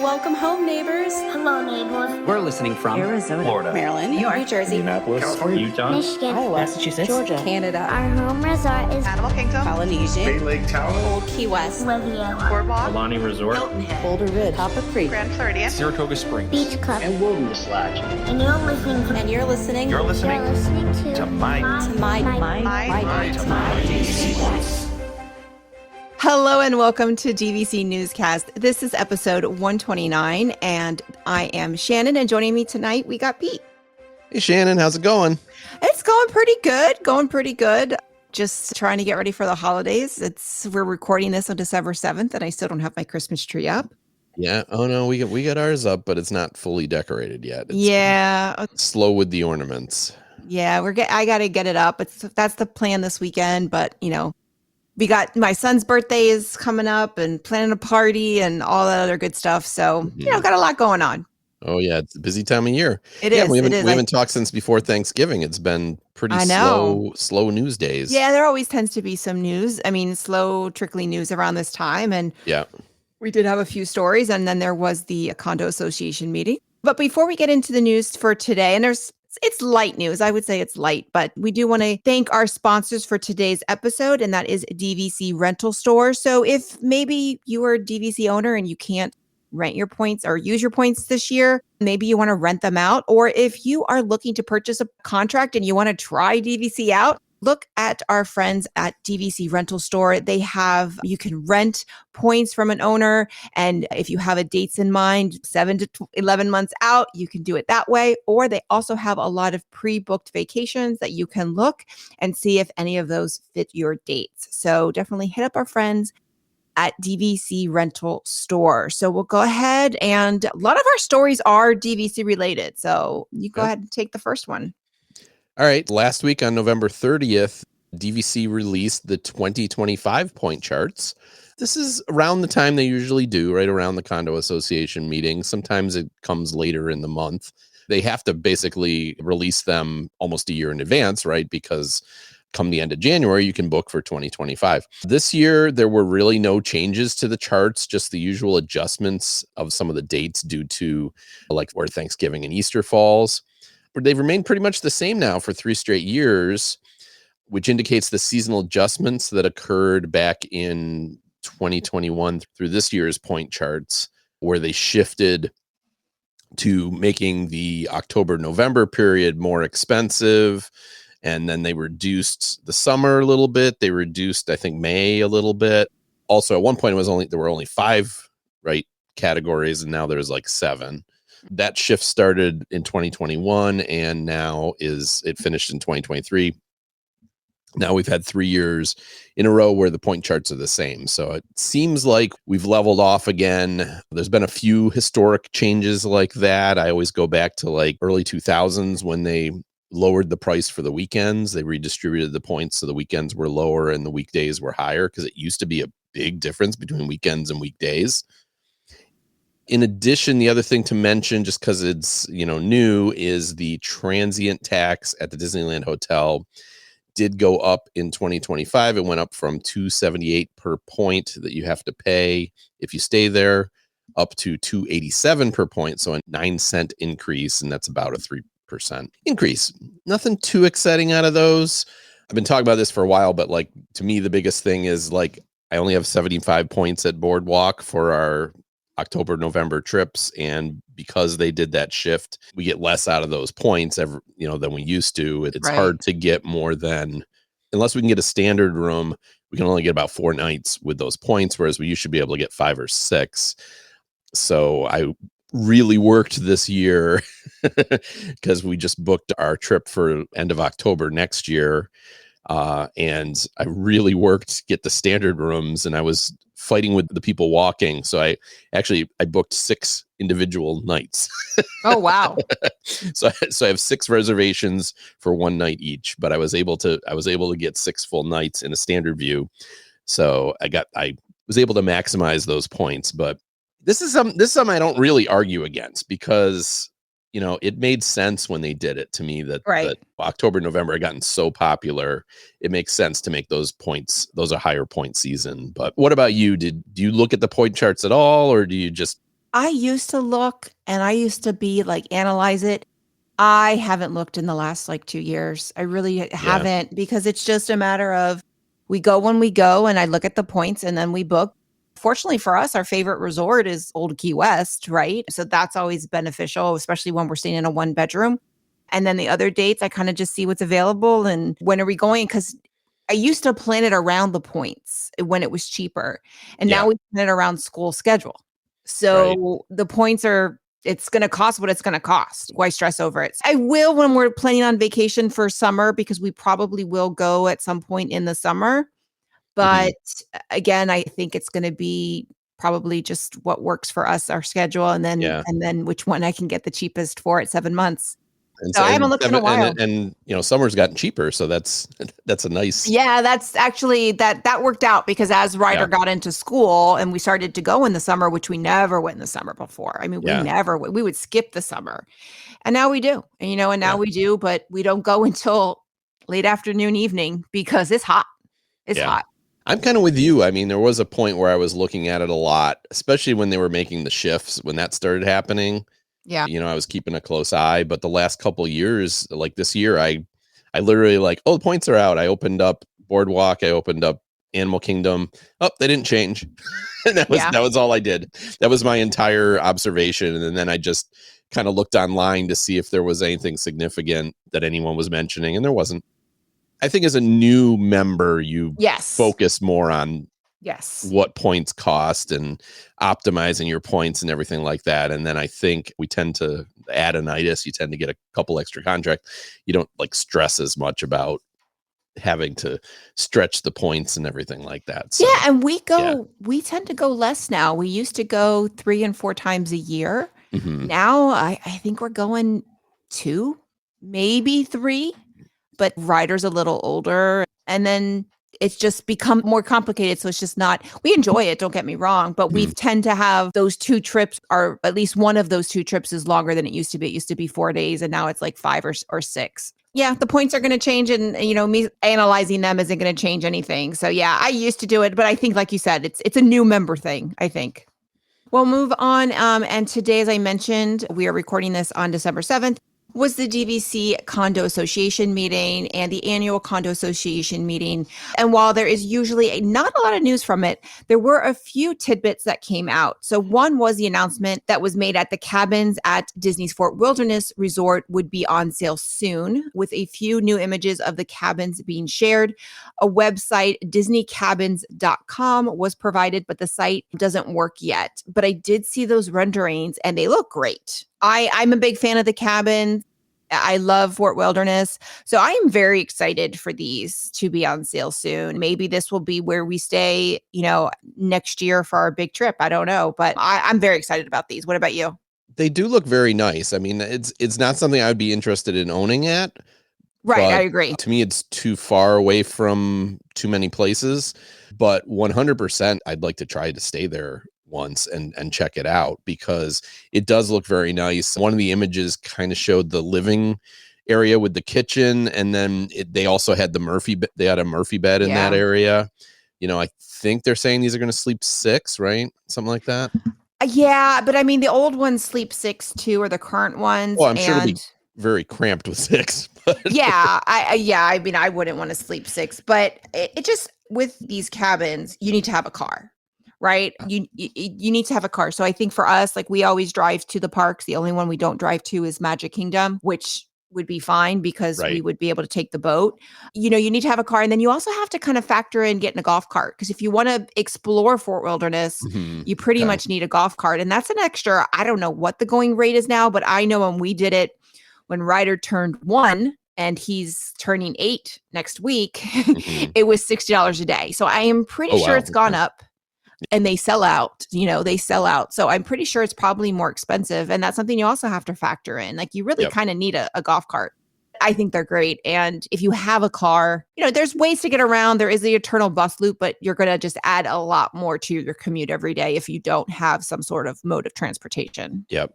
Welcome home, neighbors. Hello, neighbors. We're listening from Arizona, Florida, Maryland, New York, New Jersey, Indianapolis, California, Utah, Michigan. Iowa, Massachusetts, Georgia, Canada, Our home resort is Animal Kingdom, Polynesia, Bay Lake Town, Old Key West, Riviera, Boardwalk, Alani Resort, Hilton Head, Boulder Ridge, Copper Creek, Grand Floridian, Saratoga Springs, Beach Club. and Wilderness Lodge. And you're listening to and you're listening You're listening to to My Hello and welcome to DVC Newscast. This is episode 129 and I am Shannon, and joining me tonight we got Pete. Hey Shannon, how's it going? It's going pretty good. Just trying to get ready for the holidays. We're recording this on December 7th and I still don't have my Christmas tree up. Yeah. Oh no, we got ours up, but it's not fully decorated yet. It's slow with the ornaments. Yeah, I got to get it up. That's the plan this weekend, but we got my son's birthday is coming up and planning a party and all that other good stuff. So, got a lot going on. Oh yeah, it's a busy time of year. It is. We haven't talked since before Thanksgiving. It's been pretty slow news days. Yeah, there always tends to be some news. I mean, slow, trickly news around this time. And yeah, we did have a few stories, and then there was the condo association meeting. But before we get into the news for today, and it's light news. I would say it's light, but we do want to thank our sponsors for today's episode, and that is DVC Rental Store. So if maybe you are a DVC owner and you can't rent your points or use your points this year, maybe you want to rent them out. Or if you are looking to purchase a contract and you want to try DVC out, look at our friends at DVC Rental Store. You can rent points from an owner. And if you have a dates in mind, 7 to 11 months out, you can do it that way. Or they also have a lot of pre-booked vacations that you can look and see if any of those fit your dates. So definitely hit up our friends at DVC Rental Store. So we'll go ahead, and a lot of our stories are DVC related. So you go ahead and take the first one. All right. Last week on November 30th, DVC released the 2025 point charts. This is around the time they usually do, right around the condo association meeting. Sometimes it comes later in the month. They have to basically release them almost a year in advance, right? Because come the end of January, you can book for 2025. This year, there were really no changes to the charts, just the usual adjustments of some of the dates due to like where Thanksgiving and Easter falls. They've remained pretty much the same now for 3 straight years, which indicates the seasonal adjustments that occurred back in 2021 through this year's point charts, where they shifted to making the October-November period more expensive. And then they reduced the summer a little bit. They reduced, I think, May a little bit. Also, at one point, there were only 5 categories, and now there's like 7. That shift started in 2021, and now it finished in 2023. Now we've had 3 years in a row where the point charts are the same. So it seems like we've leveled off again. There's been a few historic changes like that. I always go back to like early 2000s when they lowered the price for the weekends. They redistributed the points so the weekends were lower and the weekdays were higher, because it used to be a big difference between weekends and weekdays. In addition, the other thing to mention, just because it's new, is the transient tax at the Disneyland Hotel did go up in 2025. It went up from $278 per point that you have to pay if you stay there, up to $287 per point, so a 9-cent increase, and that's about a 3% increase. Nothing too exciting out of those. I've been talking about this for a while, but like to me, the biggest thing is like I only have 75 points at Boardwalk for our October-November trips, and because they did that shift, we get less out of those points than we used to. It's hard to get more than, unless we can get a standard room, we can only get about 4 nights with those points, whereas we used to be able to get 5 or 6. So I really worked this year because we just booked our trip for end of October next year. And I really worked to get the standard rooms, and I was fighting with the people walking. So I booked 6 individual nights. Oh, wow. So I have 6 reservations for 1 night each, but I was able to get 6 full nights in a standard view. So I was able to maximize those points, but this is something I don't really argue against, because it made sense when they did it to me that October, November had gotten so popular. It makes sense to make those points. Those are higher point season. But what about you? Do you look at the point charts at all, or do you just? I used to look and I used to be like, analyze it. I haven't looked in the last like 2 years. I really haven't, because it's just a matter of we go when we go and I look at the points and then we book. Fortunately for us, our favorite resort is Old Key West, right? So that's always beneficial, especially when we're staying in a 1 bedroom. And then the other dates, I kind of just see what's available and when are we going? Because I used to plan it around the points when it was cheaper. And Yeah. now we plan it around school schedule. So the points are, it's going to cost what it's going to cost. Why stress over it? I will when we're planning on vacation for summer, because we probably will go at some point in the summer. But again, I think it's going to be probably just what works for us, our schedule, and Yeah. then which one I can get the cheapest for at 7 months. And So I haven't looked in a while. And summer's gotten cheaper, so that's a nice. Yeah, that's actually that worked out, because as Ryder got into school and we started to go in the summer, which we never went in the summer before. I mean, we would skip the summer. And now we do. And now we do, but we don't go until late afternoon, evening, because it's hot. It's hot. I'm kind of with you. I mean, there was a point where I was looking at it a lot, especially when they were making the shifts, when that started happening. Yeah. I was keeping a close eye, but the last couple of years, like this year, I literally like, oh, the points are out. I opened up Boardwalk. I opened up Animal Kingdom. Oh, they didn't change. And that was all I did. That was my entire observation. And then I just kind of looked online to see if there was anything significant that anyone was mentioning. And there wasn't. I think as a new member, you focus more on what points cost and optimizing your points and everything like that. And then I think we tend to add an itis. You tend to get a couple extra contracts. You don't like stress as much about having to stretch the points and everything like that. So, and we tend to go less now. We used to go 3 and 4 times a year. Now I think we're going 2, maybe 3, but Ryder's a little older. And then it's just become more complicated. So it's just not, we enjoy it, don't get me wrong, but we tend to have those 2 trips, or at least one of those 2 trips is longer than it used to be. It used to be 4 days and now it's like 5 or 6. Yeah, the points are going to change, and me analyzing them isn't going to change anything. So yeah, I used to do it, but I think, like you said, it's a new member thing, I think. We'll move on. And today, as I mentioned, we are recording this on December 7th. Was the DVC Condo Association meeting and the annual Condo Association meeting. And while there is usually not a lot of news from it, there were a few tidbits that came out. So one was the announcement that was made at the cabins at Disney's Fort Wilderness Resort would be on sale soon, with a few new images of the cabins being shared. A website, disneycabins.com, was provided, but the site doesn't work yet. But I did see those renderings and they look great. I'm a big fan of the cabin. I love Fort Wilderness. So I am very excited for these to be on sale soon. Maybe this will be where we stay, next year for our big trip. I don't know, but I'm very excited about these. What about you? They do look very nice. I mean, it's not something I would be interested in owning at. Right, I agree. To me, it's too far away from too many places, but 100% I'd like to try to stay there once and check it out, because it does look very nice. One of the images kind of showed the living area with the kitchen, and then they also had they had a Murphy bed in that area. I think they're saying these are going to sleep 6, right? Something like that. Yeah, but I mean, the old ones sleep 6 too, or the current ones. Well, I'm sure it'll be very cramped with 6. But I mean, I wouldn't want to sleep 6, but it just, with these cabins, you need to have a car. Right. You need to have a car. So I think for us, like, we always drive to the parks. The only one we don't drive to is Magic Kingdom, which would be fine because we would be able to take the boat. You need to have a car. And then you also have to kind of factor in getting a golf cart, because if you want to explore Fort Wilderness, you pretty much need a golf cart. And that's an extra, I don't know what the going rate is now, but I know when we did it, when Ryder turned 1 and he's turning 8 next week, it was $60 a day. So I am pretty sure it's gone up. And they sell out, So I'm pretty sure it's probably more expensive. And that's something you also have to factor in. Like, you really kind of need a golf cart. I think they're great. And if you have a car, there's ways to get around. There is the eternal bus loop, but you're going to just add a lot more to your commute every day if you don't have some sort of mode of transportation. Yep.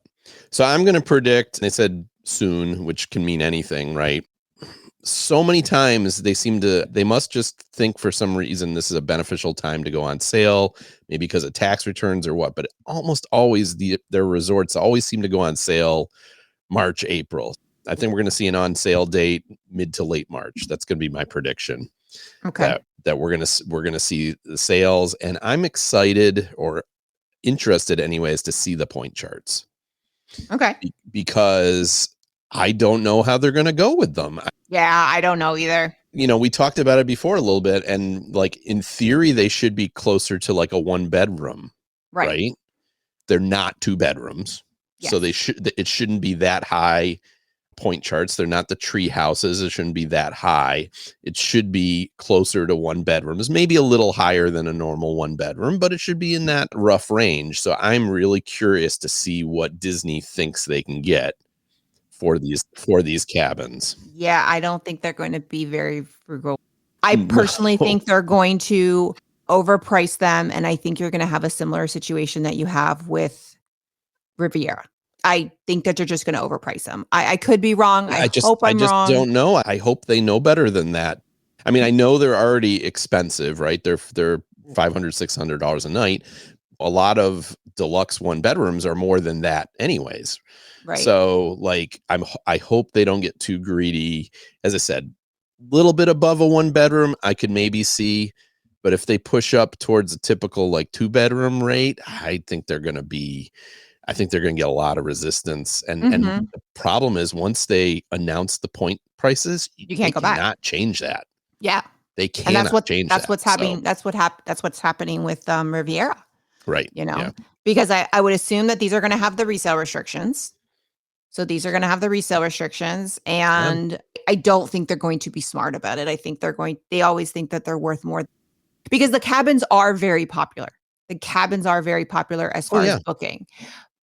So I'm going to predict, they said soon, which can mean anything, right? so many times they must just think for some reason this is a beneficial time to go on sale, maybe because of tax returns or what, but almost always their resorts always seem to go on sale March, April. I think we're going to see an on sale date mid to late March. That's going to be my prediction. Okay. That we're going to see the sales, and I'm excited or interested anyways to see the point charts. Okay. Because I don't know how they're going to go with them. Yeah, I don't know either. We talked about it before a little bit, and like in theory, they should be closer to like a 1-bedroom, right? They're not 2 bedrooms. Yes. So it shouldn't be that high point charts. They're not the tree houses. It shouldn't be that high. It should be closer to 1 bedrooms, maybe a little higher than a normal 1-bedroom, but it should be in that rough range. So I'm really curious to see what Disney thinks they can get for these cabins. Yeah, I don't think they're going to be very frugal. I personally think they're going to overprice them, and I think you're going to have a similar situation that you have with Riviera. I think that they're just going to overprice them. I could be wrong. I hope I'm wrong. I just don't know. I hope they know better than that. I mean, I know they're already expensive, right? They're $500, $600 a night. A lot of deluxe 1-bedrooms are more than that anyways. Right. So like, I hope they don't get too greedy. As I said, a little bit above a 1-bedroom, I could maybe see, but if they push up towards a typical like 2-bedroom rate, I think they're going to get a lot of resistance. And the problem is once they announce the point prices, you can't go back. Not change that. Yeah. They cannot change that. That's what's happening. So. That's what's happening with Riviera. Right. Because I would assume that these are going to have the resale restrictions. So these are going to have the resale restrictions, and I don't think they're going to be smart about it. I think they always think that they're worth more because the cabins are very popular. The cabins are very popular as far as booking.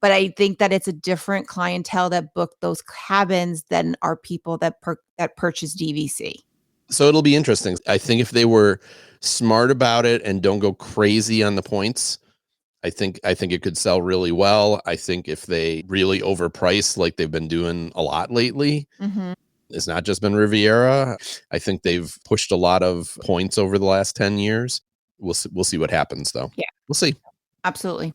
But I think that it's a different clientele that book those cabins than are people that purchase DVC. So it'll be interesting. I think if they were smart about it and don't go crazy on the points, I think it could sell really well. I think if they really overprice like they've been doing a lot lately, it's not just been Riviera. I think they've pushed a lot of points over the last 10 years. We'll see what happens though. Yeah. We'll see. Absolutely.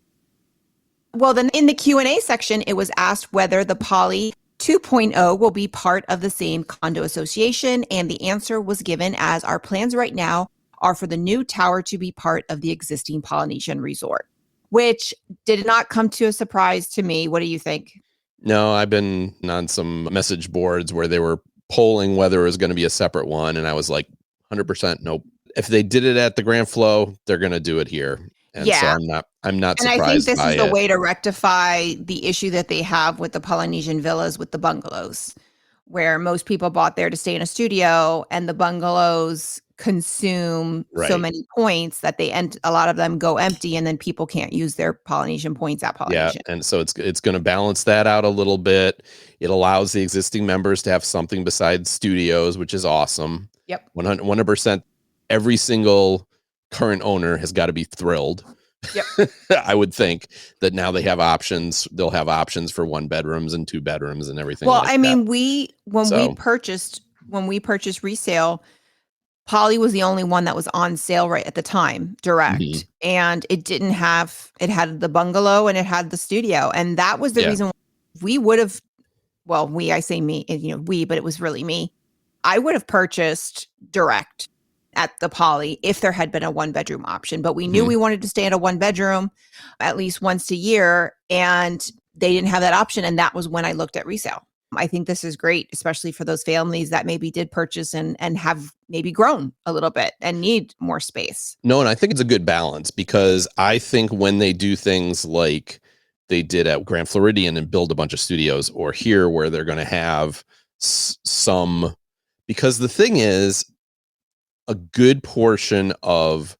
Well, then in the Q&A section, it was asked whether the Poly 2.0 will be part of the same condo association. And the answer was given as our plans right now are for the new tower to be part of the existing Polynesian resort, which did not come to a surprise to me. What do you think? No, I've been on some message boards where they were polling whether it was going to be a separate one. And I was like, 100% nope. If they did it at the Grand Flow, they're going to do it here. And so I'm not surprised. And I think this by is the way to rectify the issue that they have with the Polynesian villas with the bungalows, where most people bought there to stay in a studio, and the bungalows consume so many points that a lot of them go empty, and then people can't use their Polynesian points at Polynesian. Yeah, and so it's going to balance that out a little bit. It allows the existing members to have something besides studios, which is awesome. Yep. 100%. Every single current owner has got to be thrilled. Yep. I would think that now they have options. They'll have options for 1-bedrooms and 2-bedrooms and everything. Well, like I mean, that. when we purchased resale, Poly was the only one that was on sale right at the time, direct. And it had the bungalow and it had the studio. And that was the reason we would have, I say me, but it was really me. I would have purchased direct at the Poly if there had been a 1-bedroom option, but we knew we wanted to stay in a 1-bedroom at least once a year, and they didn't have that option. And that was when I looked at resale. I think this is great, especially for those families that maybe did purchase and have maybe grown a little bit and need more space. No, and I think it's a good balance, because I think when they do things like they did at Grand Floridian and build a bunch of studios, or here where they're going to have some, because the thing is, a good portion of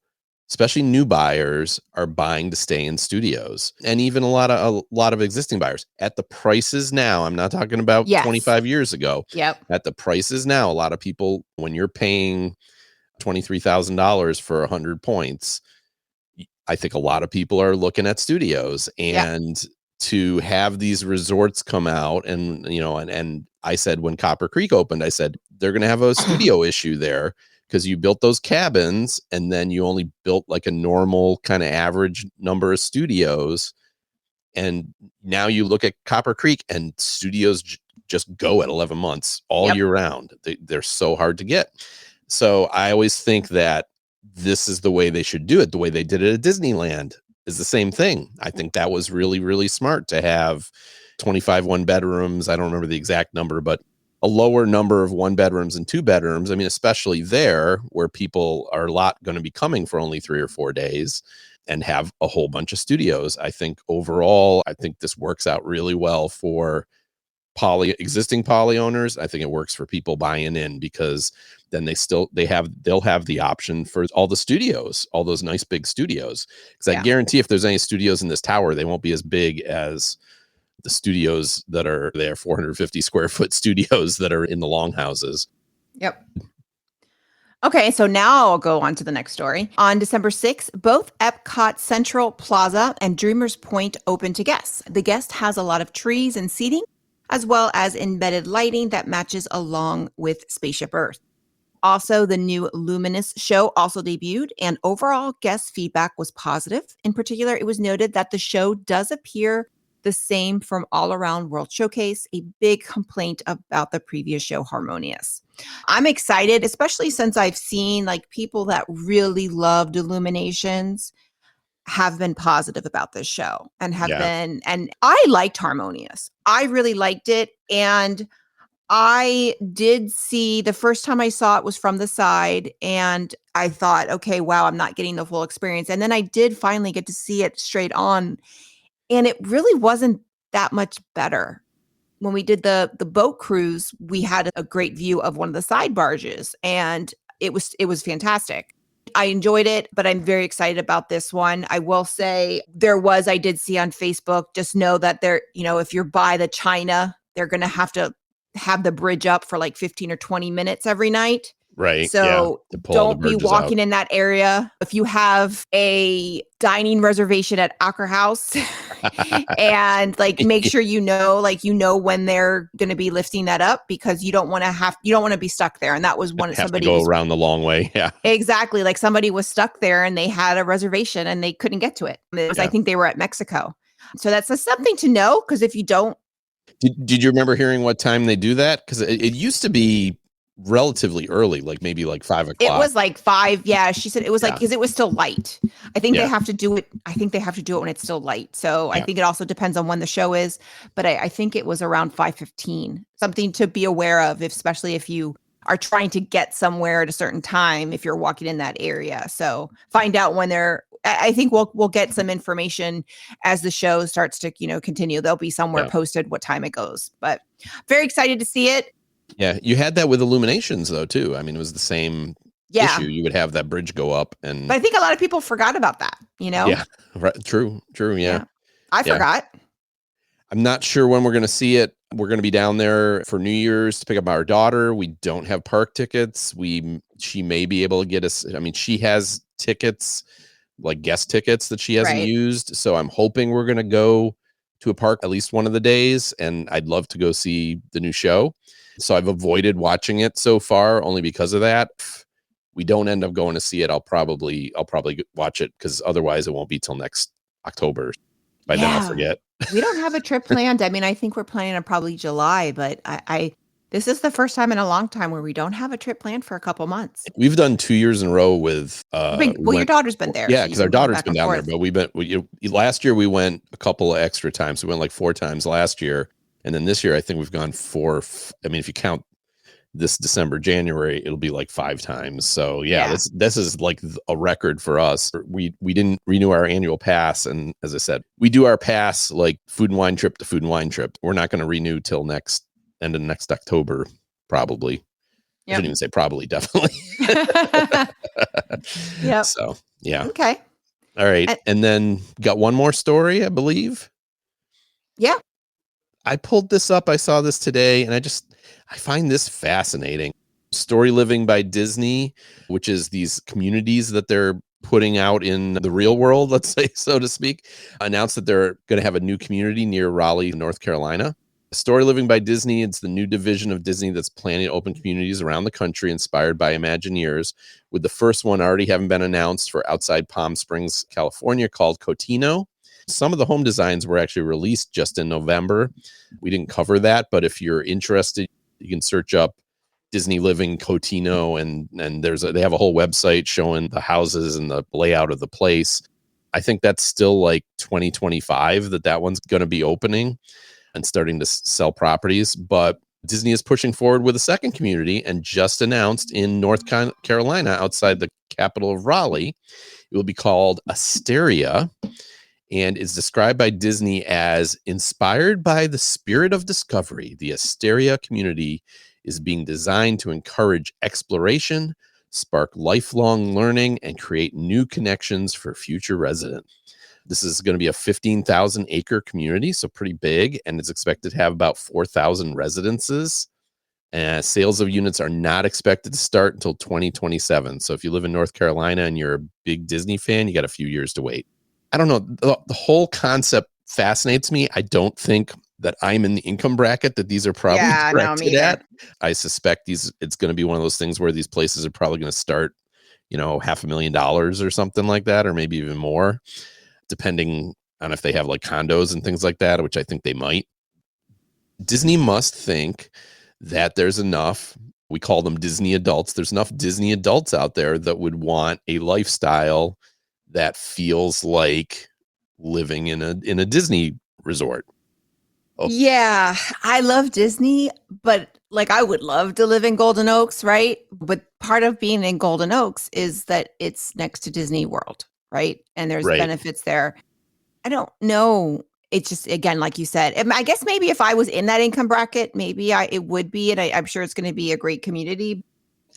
especially new buyers are buying to stay in studios, and even a lot of existing buyers at the prices now. I'm not talking about 25 years ago. Yep. At the prices now, a lot of people, when you're paying $23,000 for 100 points, I think a lot of people are looking at studios, and to have these resorts come out and I said when Copper Creek opened, I said, they're going to have a studio issue there because you built those cabins and then you only built like a normal kind of average number of studios. And now you look at Copper Creek and studios just go at 11 months all year round. They're so hard to get. So I always think that this is the way they should do it. The way they did it at Disneyland is the same thing. I think that was really, really smart to have 25 one bedrooms. I don't remember the exact number, but a lower number of 1 bedrooms and 2 bedrooms. I mean, especially there where people are a lot going to be coming for only 3 or 4 days and have a whole bunch of studios. I think overall, I think this works out really well for existing Poly owners. I think it works for people buying in because then they'll have the option for all the studios, all those nice big studios. Because I guarantee if there's any studios in this tower, they won't be as big as the studios that are there, 450 square foot studios that are in the longhouses. Yep. Okay, so now I'll go on to the next story. On December 6th, both Epcot Central Plaza and Dreamers Point open to guests. The guest has a lot of trees and seating, as well as embedded lighting that matches along with Spaceship Earth. Also, the new Luminous show also debuted, and overall guest feedback was positive. In particular, it was noted that the show does appear the same from All Around World Showcase, a big complaint about the previous show, Harmonious. I'm excited, especially since I've seen like people that really loved Illuminations have been positive about this show and and I liked Harmonious. I really liked it. And I did see, the first time I saw it was from the side and I thought, okay, wow, I'm not getting the full experience. And then I did finally get to see it straight on. And it really wasn't that much better. When we did the boat cruise, we had a great view of one of the side barges and it was fantastic. I enjoyed it, but I'm very excited about this one. I will say I did see on Facebook, just know that if you're by the China, they're going to have the bridge up for like 15 or 20 minutes every night. Right. So don't be walking in that area. If you have a dining reservation at Acker House and make sure you know when they're going to be lifting that up, because you don't want to be stuck there. And that was somebody go around the long way. Yeah, exactly. Like somebody was stuck there and they had a reservation and they couldn't get to it. I think they were at Mexico. So that's something to know, because if you don't. Did you remember hearing what time they do that? Because it used to be relatively early, like maybe like 5 o'clock. It was like 5. Yeah. She said it was because it was still light. I think they have to do it. I think they have to do it when it's still light. So I think it also depends on when the show is, but I think it was around 5:15, something to be aware of, especially if you are trying to get somewhere at a certain time, if you're walking in that area. So find out when I think we'll get some information as the show starts to, continue. There'll be somewhere posted what time it goes, but very excited to see it. Yeah, you had that with Illuminations though too. I mean, it was the same issue. You would have that bridge go up, but I think a lot of people forgot about that. Yeah, right. True. Yeah, I forgot. I'm not sure when we're going to see it. We're going to be down there for New Year's to pick up our daughter. We don't have park tickets. She may be able to get us. I mean, she has tickets, like guest tickets that she hasn't used. So I'm hoping we're going to go to a park at least one of the days, and I'd love to go see the new show. So I've avoided watching it so far only because of that. If we don't end up going to see it, I'll probably watch it, because otherwise it won't be till next October. By then I'll forget. We don't have a trip planned. I mean, I think we're planning on probably July, but this is the first time in a long time where we don't have a trip planned for a couple months. We've done 2 years in a row with. Your daughter's been there. Yeah, because our daughter's been down there. But last year we went a couple of extra times. We went like 4 times last year. And then this year, I think we've gone 4. I mean, if you count this December, January, it'll be like 5 times. So this is like a record for us. We didn't renew our annual pass. And as I said, we do our pass like Food and Wine trip to Food and Wine trip. We're not going to renew till end of next October, probably. I shouldn't even say probably, definitely. Yep. So, yeah. Okay. All right. And then got one more story, I believe. Yeah. I pulled this up. I saw this today, and I find this fascinating. Story Living by Disney, which is these communities that they're putting out in the real world, let's say, so to speak, announced that they're going to have a new community near Raleigh, North Carolina. Story Living by Disney. It's the new division of Disney that's planning to open communities around the country inspired by Imagineers, with the first one already having been announced for outside Palm Springs, California, called Cotino. Some of the home designs were actually released just in November. We didn't cover that, but if you're interested, you can search up Disney Living Cotino, and they have a whole website showing the houses and the layout of the place. I think that's still like 2025 that one's going to be opening and starting to sell properties. But Disney is pushing forward with a second community and just announced in North Carolina, outside the capital of Raleigh. It will be called Asteria, and is described by Disney as inspired by the spirit of discovery. The Asteria community is being designed to encourage exploration, spark lifelong learning, and create new connections for future residents. This is going to be a 15,000 acre community, so pretty big, and it's expected to have about 4,000 residences. Sales of units are not expected to start until 2027. So if you live in North Carolina and you're a big Disney fan, you got a few years to wait. I don't know. The whole concept fascinates me. I don't think that I'm in the income bracket that these are probably directed at. I suspect it's going to be one of those things where these places are probably going to start, $500,000 or something like that, or maybe even more, depending on if they have like condos and things like that, which I think they might. Disney must think that there's enough, we call them Disney adults, there's enough Disney adults out there that would want a lifestyle that feels like living in a Disney resort. Oh. Yeah, I love Disney, but like I would love to live in Golden Oaks, right? But part of being in Golden Oaks is that it's next to Disney World, right? And there's benefits there. I don't know. It's just, again, like you said, I guess maybe if I was in that income bracket, maybe it would be, and I'm sure it's going to be a great community.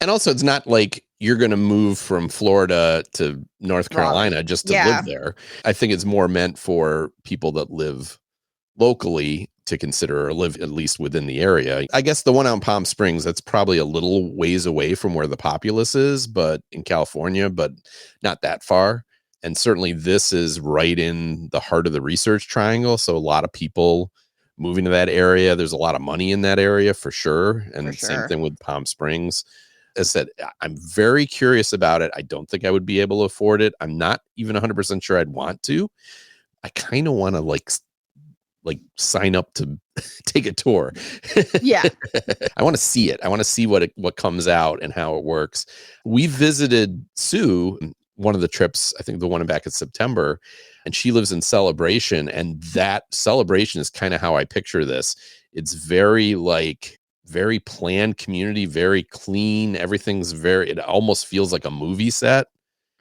And also, it's not like you're going to move from Florida to North Carolina just to live there. I think it's more meant for people that live locally to consider or live at least within the area. I guess the one out in Palm Springs, that's probably a little ways away from where the populace is, but in California, but not that far. And certainly this is right in the heart of the Research Triangle. So a lot of people moving to that area. There's a lot of money in that area for sure. And same thing with Palm Springs. As I said, I'm very curious about it. I don't think I would be able to afford it. I'm not even 100% sure I'd want to. I kind of want to like sign up to take a tour. Yeah. I want to see it. I want to see what comes out and how it works. We visited Sue, one of the trips, I think the one back in September, and she lives in Celebration, and that Celebration is kind of how I picture this. It's very planned community, very clean. Everything's it almost feels like a movie set.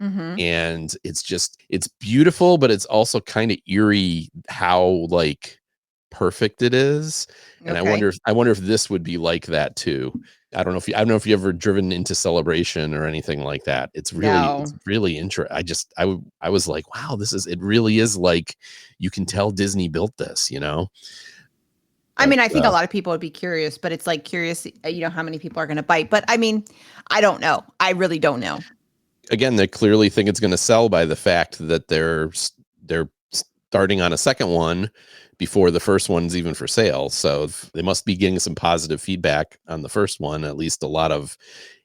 Mm-hmm. And it's beautiful, but it's also kind of eerie how perfect it is. And I wonder if this would be like that too. I don't know if you ever driven into Celebration or anything like that. It's really interesting. I was like, wow, it really is like you can tell Disney built this, I mean, I think a lot of people would be curious, but it's curious, how many people are going to bite. But I mean, I don't know. I really don't know. Again, they clearly think it's going to sell by the fact that they're starting on a second one before the first one's even for sale. So they must be getting some positive feedback on the first one, at least a lot of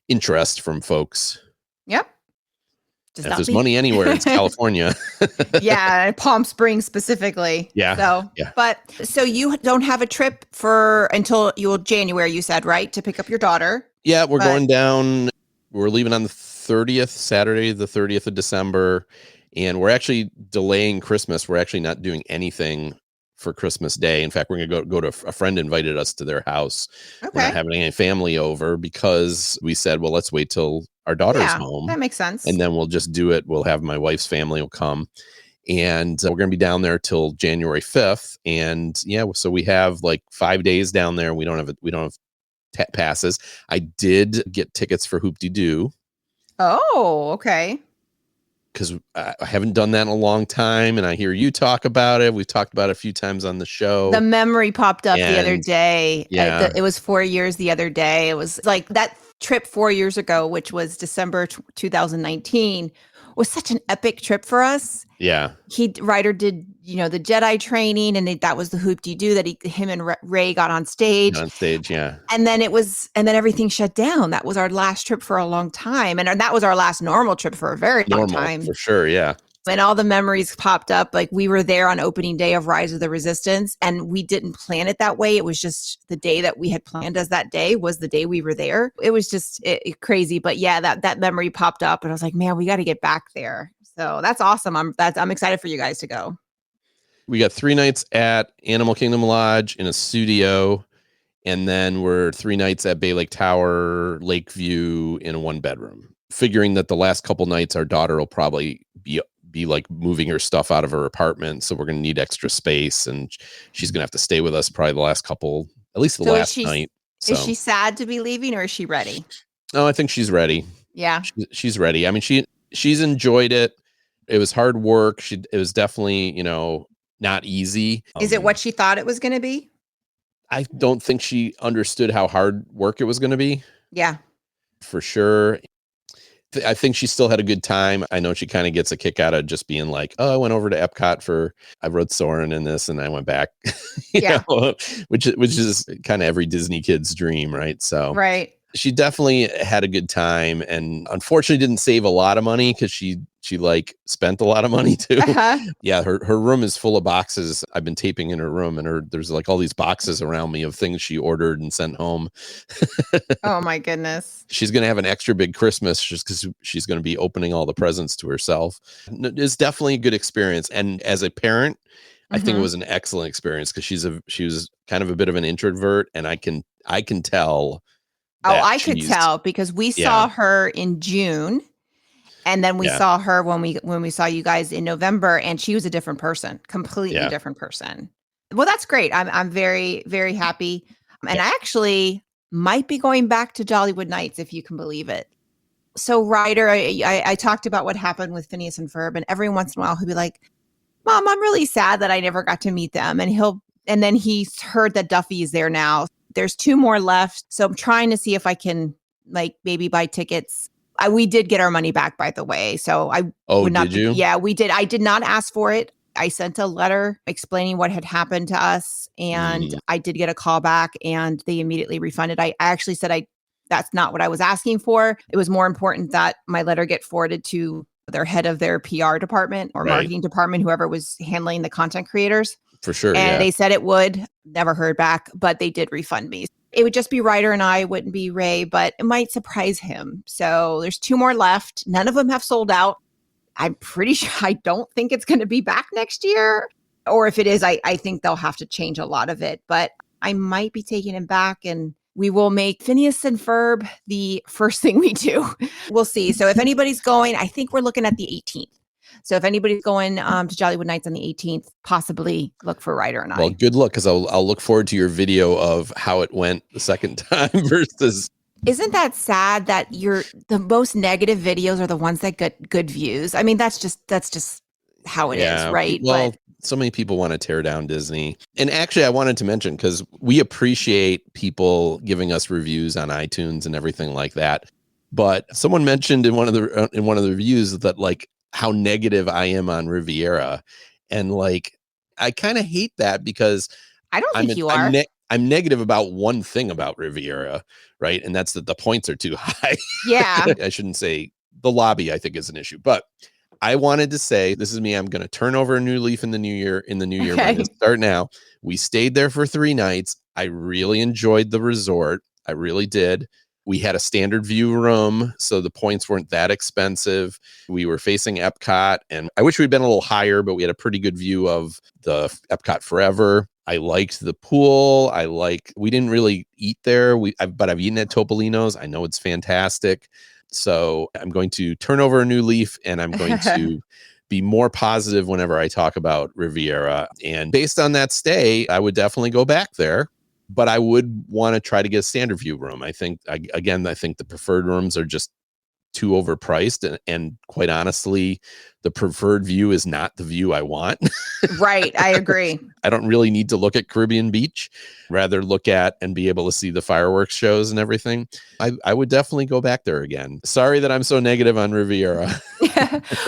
interest from folks. Yep. If there's money anywhere, it's California. Yeah, Palm Springs specifically. Yeah. So you don't have a trip until January, you said, right? To pick up your daughter. Yeah, we're going down. We're leaving on the 30th, Saturday, the 30th of December. And we're actually delaying Christmas. We're actually not doing anything for Christmas Day. In fact, we're going to go to a friend invited us to their house. Okay. We're not having any family over because we said, well, let's wait till our daughter's home. That makes sense. And then we'll just do it. We'll have my wife's family will come. And we're going to be down there till January 5th. And so we have 5 days down there. We don't have passes. I did get tickets for Hoop-Dee-Doo. Oh, okay. Because I haven't done that in a long time, and I hear you talk about it. We've talked about it a few times on the show. The memory popped up the other day. Yeah. It was 4 years the other day. It was like that trip 4 years ago, which was December 2019, was such an epic trip for us. Yeah. Ryder did, the Jedi training, and that was the hoop-de-doo that him and Ray got on stage. On stage, yeah. And then everything shut down. That was our last trip for a long time. And that was our last normal trip for a very long time. For sure, yeah. And all the memories popped up. Like, we were there on opening day of Rise of the Resistance, and we didn't plan it that way. It was just the day that we had planned as that day was the day we were there. It was just crazy. But yeah, that memory popped up, and I was like, man, we got to get back there. So that's awesome. I'm excited for you guys to go. We got 3 nights at Animal Kingdom Lodge in a studio, and then we're 3 nights at Bay Lake Tower, Lakeview in a 1-bedroom. Figuring that the last couple nights our daughter will probably be like moving her stuff out of her apartment, so we're going to need extra space, and she's going to have to stay with us probably the last couple, at least the last night. So. Is she sad to be leaving, or is she ready? Oh, I think she's ready. Yeah, she's ready. I mean, she's enjoyed it. It was hard work. It was definitely, not easy. Is it what she thought it was going to be? I don't think she understood how hard work it was going to be. Yeah, for sure. I think she still had a good time. I know she kind of gets a kick out of just being like, oh, I went over to Epcot I rode Soarin' in this, and I went back, which is kind of every Disney kid's dream, right? So right. She definitely had a good time, and unfortunately didn't save a lot of money because she like spent a lot of money too. Uh-huh. Yeah, her room is full of boxes. I've been taping in her room, and there's like all these boxes around me of things she ordered and sent home. Oh my goodness. She's going to have an extra big Christmas just because she's going to be opening all the presents to herself. It's definitely a good experience. And as a parent, I think it was an excellent experience because she was kind of a bit of an introvert, and I can tell. Oh, I could tell because we saw her in June, and then we saw her when we saw you guys in November, and she was a different person, completely different person. Well, that's great. I'm very, very happy. And I actually might be going back to Jollywood Nights, if you can believe it. So Ryder, I talked about what happened with Phineas and Ferb, and every once in a while he'll be like, Mom, I'm really sad that I never got to meet them. And then he's heard that Duffy is there now. There's 2 more left. So I'm trying to see if I can maybe buy tickets. We did get our money back, by the way. So I would not. Did you? Yeah, we did. I did not ask for it. I sent a letter explaining what had happened to us, and I did get a call back, and they immediately refunded. I actually said that's not what I was asking for. It was more important that my letter get forwarded to their head of their PR department or marketing department, whoever was handling the content creators. For sure. And they said it would. Never heard back, but they did refund me. It would just be Ryder and I, wouldn't be Ray, but it might surprise him. So there's 2 more left. None of them have sold out. I'm pretty sure, I don't think it's going to be back next year. Or if it is, I think they'll have to change a lot of it. But I might be taking him back, and we will make Phineas and Ferb the first thing we do. We'll see. So if anybody's going, I think we're looking at the 18th. So if anybody's going to Jollywood Nights on the 18th, possibly look for Ryder and I. Well, good luck, because I'll look forward to your video of how it went the second time versus. Isn't that sad that the most negative videos are the ones that get good views? I mean, that's just how it is, right? Well, so many people want to tear down Disney. And actually, I wanted to mention, because we appreciate people giving us reviews on iTunes and everything like that. But someone mentioned in one of the reviews that how negative I am on Riviera. And I kind of hate that, because I don't think you are. I'm negative about one thing about Riviera, right? And that's that the points are too high. Yeah. I shouldn't say the lobby, I think, is an issue. But I wanted to say, this is me. I'm going to turn over a new leaf in the new year. I'm going to start now. We stayed there for 3 nights. I really enjoyed the resort. I really did. We had a standard view room, so the points weren't that expensive. We were facing Epcot, and I wish we'd been a little higher, but we had a pretty good view of the Epcot Forever. I liked the pool. We didn't really eat there, but I've eaten at Topolino's. I know it's fantastic. So I'm going to turn over a new leaf, and I'm going to be more positive whenever I talk about Riviera. And based on that stay, I would definitely go back there. But I would want to try to get a standard view room. I think the preferred rooms are just too overpriced. And quite honestly, the preferred view is not the view I want. Right. I agree. I don't really need to look at Caribbean Beach, rather look at and be able to see the fireworks shows and everything. I would definitely go back there again. Sorry that I'm so negative on Riviera.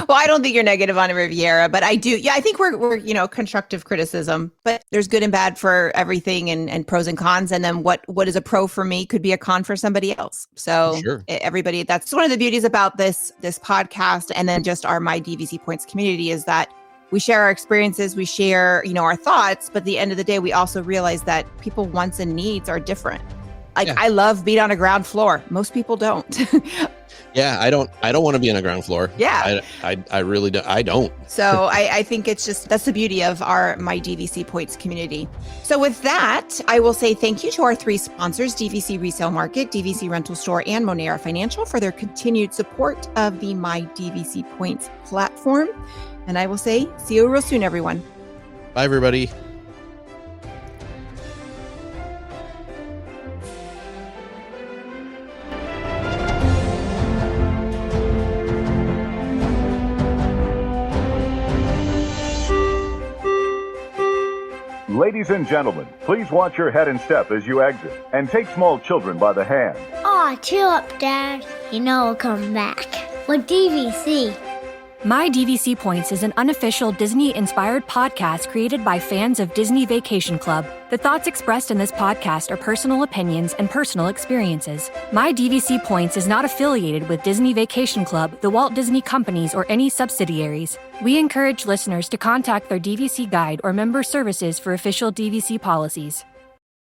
Well, I don't think you're negative on Riviera, but I do. Yeah, I think we're constructive criticism, but there's good and bad for everything and pros and cons. And then what is a pro for me could be a con for somebody else. So Sure. Everybody, that's one of the beauties about this podcast. And then just our My DVC Points community is that we share our experiences, we share, our thoughts, but at the end of the day, we also realize that people wants and needs are different. Like Yeah. I love being on a ground floor. Most people don't. Yeah, I don't want to be on a ground floor. Yeah. I really don't. I don't. So I think it's just, that's the beauty of our My DVC Points community. So with that, I will say thank you to our 3 sponsors, DVC Resale Market, DVC Rental Store, and Monera Financial for their continued support of the My DVC Points platform. And I will say, see you real soon, everyone. Bye, everybody. Ladies and gentlemen, please watch your head and step as you exit, and take small children by the hand. Aw, chill up, Dad. You know we'll come back. With DVC. My DVC Points is an unofficial Disney-inspired podcast created by fans of Disney Vacation Club. The thoughts expressed in this podcast are personal opinions and personal experiences. My DVC Points is not affiliated with Disney Vacation Club, the Walt Disney Companies, or any subsidiaries. We encourage listeners to contact their DVC guide or member services for official DVC policies.